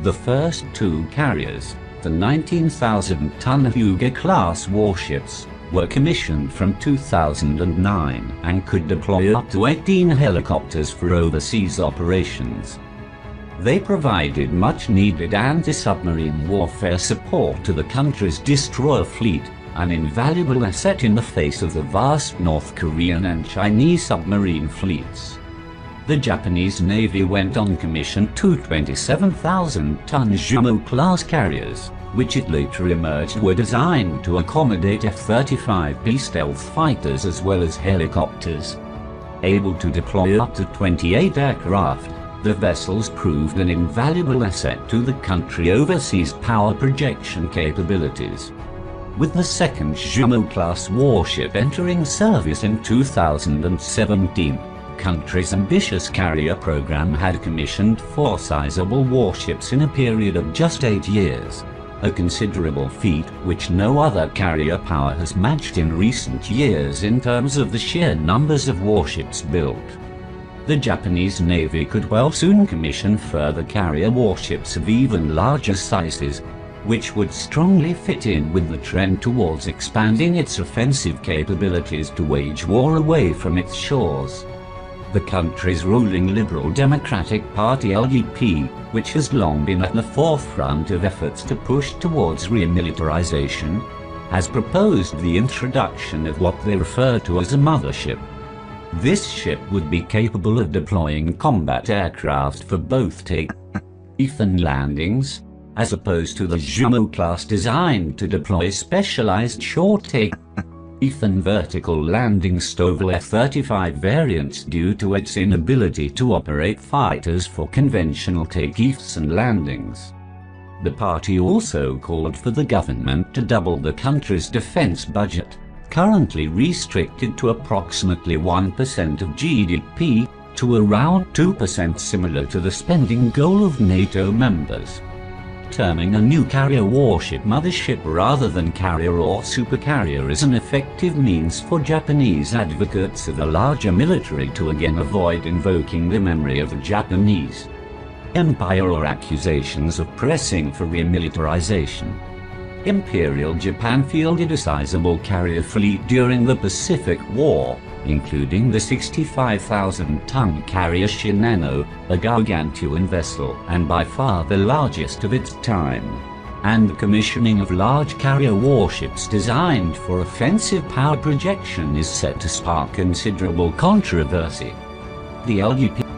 The first two carriers, the 19,000-ton Hyuga class warships, were commissioned from 2009 and could deploy up to 18 helicopters for overseas operations. They provided much-needed anti-submarine warfare support to the country's destroyer fleet, an invaluable asset in the face of the vast North Korean and Chinese submarine fleets. The Japanese Navy went on commission two 27,000-ton Izumo Class carriers, which it later emerged were designed to accommodate F-35B stealth fighters as well as helicopters. Able to deploy up to 28 aircraft, the vessels proved an invaluable asset to the country's overseas power projection capabilities. With the second Izumo class warship entering service in 2017, the country's ambitious carrier program had commissioned 4 sizable warships in a period of just 8 years, a considerable feat which no other carrier power has matched in recent years in terms of the sheer numbers of warships built. The Japanese Navy could well soon commission further carrier warships of even larger sizes, which would strongly fit in with the trend towards expanding its offensive capabilities to wage war away from its shores. The country's ruling Liberal Democratic Party LDP, which has long been at the forefront of efforts to push towards remilitarisation, has proposed the introduction of what they refer to as a mothership. This ship would be capable of deploying combat aircraft for both take and landings, as opposed to the Izumo class designed to deploy specialized short take and vertical landing STOVL F-35 variants due to its inability to operate fighters for conventional takeoffs and landings. The party also called for the government to double the country's defense budget, currently restricted to approximately 1% of GDP, to around 2%, similar to the spending goal of NATO members. Terming a new carrier warship mothership rather than carrier or supercarrier is an effective means for Japanese advocates of a larger military to again avoid invoking the memory of the Japanese Empire or accusations of pressing for remilitarization. Imperial Japan fielded a sizable carrier fleet during the Pacific War, including the 65,000-ton carrier Shinano, a gargantuan vessel and by far the largest of its time, and the commissioning of large carrier warships designed for offensive power projection is set to spark considerable controversy. The LDP